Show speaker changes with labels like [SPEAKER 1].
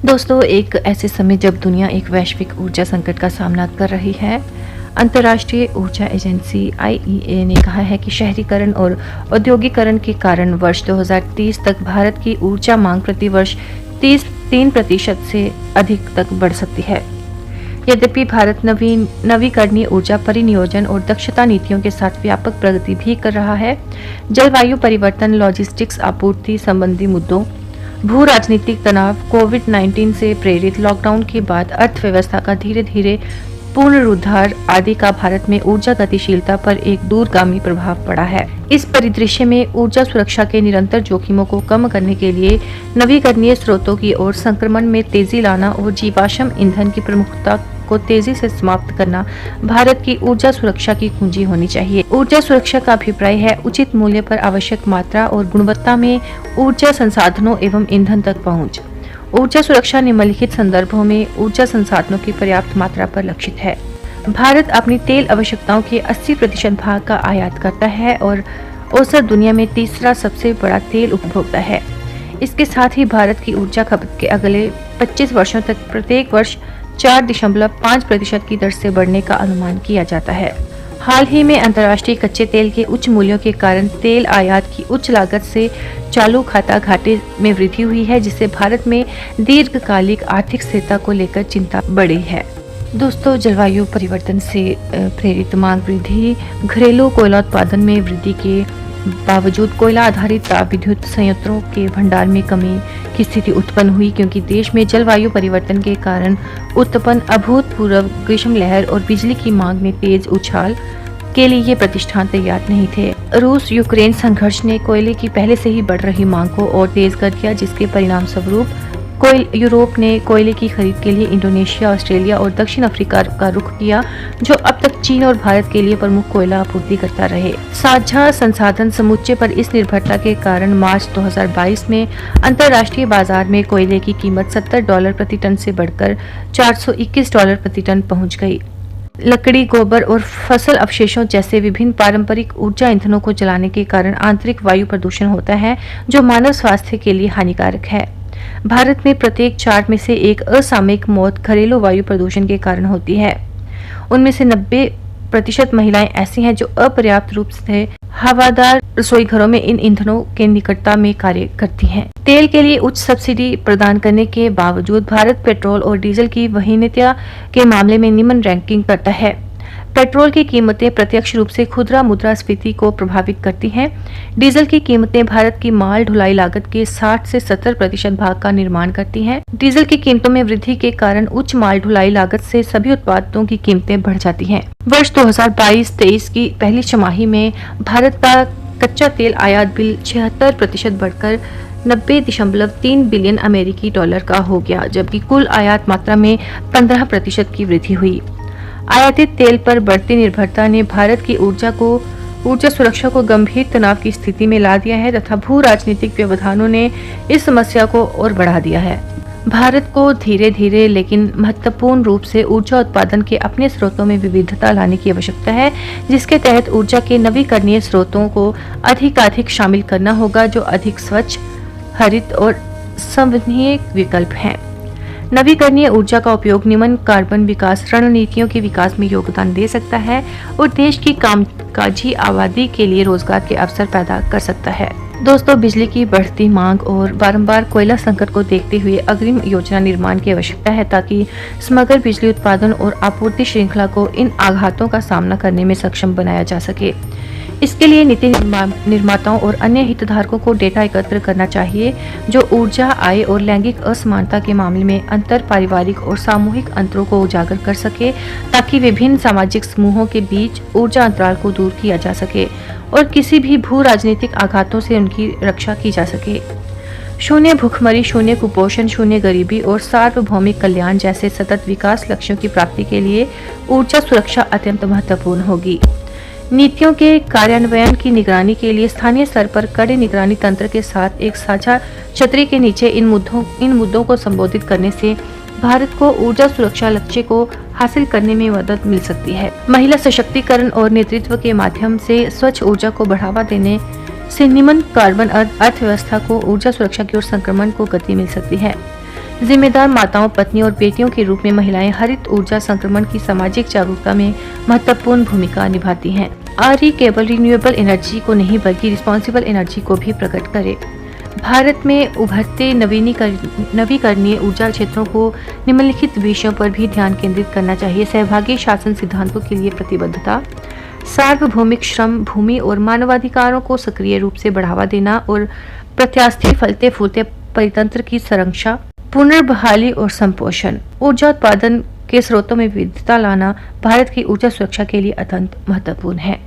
[SPEAKER 1] दोस्तों, एक ऐसे समय जब दुनिया एक वैश्विक ऊर्जा संकट का सामना कर रही है, अंतर्राष्ट्रीय ऊर्जा एजेंसी आईईए ने कहा है कि शहरीकरण और औद्योगिकरण के कारण वर्ष 2030 तक भारत की ऊर्जा मांग प्रति वर्ष 3% से अधिक तक बढ़ सकती है। यद्यपि भारत नवीकरणीय ऊर्जा परिनियोजन और दक्षता नीतियों के साथ व्यापक प्रगति भी कर रहा है, जलवायु परिवर्तन, लॉजिस्टिक्स, आपूर्ति संबंधी मुद्दों, भू राजनीतिक तनाव, कोविड-19 से प्रेरित लॉकडाउन के बाद अर्थव्यवस्था का धीरे धीरे पुनरुद्धार आदि का भारत में ऊर्जा गतिशीलता पर एक दूरगामी प्रभाव पड़ा है। इस परिदृश्य में ऊर्जा सुरक्षा के निरंतर जोखिमों को कम करने के लिए नवीकरणीय स्रोतों की ओर संक्रमण में तेजी लाना और जीवाश्म ईंधन की प्रमुखता को तेजी से समाप्त करना भारत की ऊर्जा सुरक्षा की कुंजी होनी चाहिए। ऊर्जा सुरक्षा का अभिप्राय है उचित मूल्य पर आवश्यक मात्रा और गुणवत्ता में ऊर्जा संसाधनों एवं ईंधन तक पहुंच। ऊर्जा सुरक्षा निम्नलिखित संदर्भों में ऊर्जा संसाधनों की पर्याप्त मात्रा पर लक्षित है। भारत अपनी तेल आवश्यकताओं के 80% भाग का आयात करता है और औसत दुनिया में तीसरा सबसे बड़ा तेल उपभोक्ता है। इसके साथ ही भारत की ऊर्जा खपत के अगले 25 वर्षों तक प्रत्येक वर्ष 4.5% की दर से बढ़ने का अनुमान किया जाता है। हाल ही में अंतर्राष्ट्रीय कच्चे तेल के उच्च मूल्यों के कारण तेल आयात की उच्च लागत से चालू खाता घाटे में वृद्धि हुई है, जिससे भारत में दीर्घकालिक आर्थिक स्थिरता को लेकर चिंता बढ़ी है। दोस्तों, जलवायु परिवर्तन से प्रेरित मांग वृद्धि, घरेलू कोयला उत्पादन में वृद्धि के बावजूद कोयला आधारित ताप विद्युत संयंत्रों के भंडार में कमी की स्थिति उत्पन्न हुई, क्योंकि देश में जलवायु परिवर्तन के कारण उत्पन्न अभूतपूर्व ग्रीष्म लहर और बिजली की मांग में तेज उछाल के लिए ये प्रतिष्ठान तैयार नहीं थे। रूस यूक्रेन संघर्ष ने कोयले की पहले से ही बढ़ रही मांग को और तेज कर दिया, जिसके परिणाम स्वरूप यूरोप ने कोयले की खरीद के लिए इंडोनेशिया, ऑस्ट्रेलिया और दक्षिण अफ्रीका का रुख किया, जो अब तक चीन और भारत के लिए प्रमुख कोयला आपूर्ति करता रहे। साझा संसाधन समुच्चय पर इस निर्भरता के कारण मार्च 2022 में अंतर्राष्ट्रीय बाजार में कोयले की कीमत $70 प्रति टन से बढ़कर $421 प्रति टन पहुंच गई। लकड़ी, गोबर और फसल अवशेषों जैसे विभिन्न पारंपरिक ऊर्जा ईंधनों को जलाने के कारण आंतरिक वायु प्रदूषण होता है, जो मानव स्वास्थ्य के लिए हानिकारक है। भारत में प्रत्येक 4 में से एक असामयिक मौत घरेलू वायु प्रदूषण के कारण होती है। उनमें से 90% महिलाएं ऐसी हैं जो अपर्याप्त रूप से हवादार रसोई घरों में इन ईंधनों के निकटता में कार्य करती हैं। तेल के लिए उच्च सब्सिडी प्रदान करने के बावजूद भारत पेट्रोल और डीजल की वहीनता के मामले में निम्न रैंकिंग करता है। पेट्रोल की कीमतें प्रत्यक्ष रूप से खुदरा मुद्रास्फीति को प्रभावित करती हैं। डीजल की कीमतें भारत की माल ढुलाई लागत के 60 से 70% भाग का निर्माण करती हैं। डीजल की कीमतों में वृद्धि के कारण उच्च माल ढुलाई लागत से सभी उत्पादों की कीमतें बढ़ जाती हैं। वर्ष 2022-23 की पहली छमाही में भारत का कच्चा तेल आयात बिल 76% बढ़कर 90.3 बिलियन अमेरिकी डॉलर का हो गया, जबकि कुल आयात मात्रा में 15% की वृद्धि हुई। आयातित तेल पर बढ़ती निर्भरता ने भारत की ऊर्जा सुरक्षा को गंभीर तनाव की स्थिति में ला दिया है तथा भू राजनीतिक व्यवधानों ने इस समस्या को और बढ़ा दिया है। भारत को धीरे धीरे लेकिन महत्वपूर्ण रूप से ऊर्जा उत्पादन के अपने स्रोतों में विविधता लाने की आवश्यकता है, जिसके तहत ऊर्जा के नवीकरणीय स्रोतों को अधिकाधिक शामिल करना होगा, जो अधिक स्वच्छ, हरित और संवहनीय विकल्प हैं। नवीकरणीय ऊर्जा का उपयोग निम्न कार्बन विकास रणनीतियों के विकास में योगदान दे सकता है और देश की कामकाजी आबादी के लिए रोजगार के अवसर पैदा कर सकता है। दोस्तों, बिजली की बढ़ती मांग और बारंबार कोयला संकट को देखते हुए अग्रिम योजना निर्माण की आवश्यकता है, ताकि समग्र बिजली उत्पादन और आपूर्ति श्रृंखला को इन आघातों का सामना करने में सक्षम बनाया जा सके। इसके लिए नीति निर्माताओं और अन्य हितधारकों को डेटा एकत्र करना चाहिए, जो ऊर्जा, आय और लैंगिक असमानता के मामले में अंतर पारिवारिक और सामूहिक अंतरों को उजागर कर सके, ताकि विभिन्न सामाजिक समूहों के बीच ऊर्जा अंतराल को दूर किया जा सके और किसी भी भू राजनीतिक आघातों से उनकी रक्षा की जा सके। शून्य भूखमरी, शून्य कुपोषण, शून्य गरीबी और सार्वभौमिक कल्याण जैसे सतत विकास लक्ष्यों की प्राप्ति के लिए ऊर्जा सुरक्षा अत्यंत महत्वपूर्ण होगी। नीतियों के कार्यान्वयन की निगरानी के लिए स्थानीय स्तर पर कड़े निगरानी तंत्र के साथ एक साझा छतरी के नीचे इन मुद्दों को संबोधित करने से भारत को ऊर्जा सुरक्षा लक्ष्य को हासिल करने में मदद मिल सकती है। महिला सशक्तिकरण और नेतृत्व के माध्यम से स्वच्छ ऊर्जा को बढ़ावा देने से निम्न कार्बन अर्थव्यवस्था को ऊर्जा सुरक्षा की ओर संक्रमण को गति मिल सकती है। जिम्मेदार माताओं, पत्नी और बेटियों के रूप में महिलाएं हरित ऊर्जा संक्रमण की सामाजिक जागरूकता में महत्वपूर्ण भूमिका निभाती हैं। आरई केवल रिन्यूएबल एनर्जी को नहीं बल्कि रिस्पॉन्सिबल एनर्जी को भी प्रकट करे। भारत में उभरते नवीकरणीय ऊर्जा क्षेत्रों को निम्नलिखित विषयों पर भी ध्यान केंद्रित करना चाहिए। सहभागी शासन सिद्धांतों के लिए प्रतिबद्धता, सार्वभौमिक श्रम, भूमि और मानवाधिकारों को सक्रिय रूप से बढ़ावा देना और प्रत्यास्थी फलते फूलते परितंत्र की संरक्षा, पुनर्बहाली और संपोषण। ऊर्जा उत्पादन के स्रोतों में विविधता लाना भारत की ऊर्जा सुरक्षा के लिए अत्यंत महत्वपूर्ण है।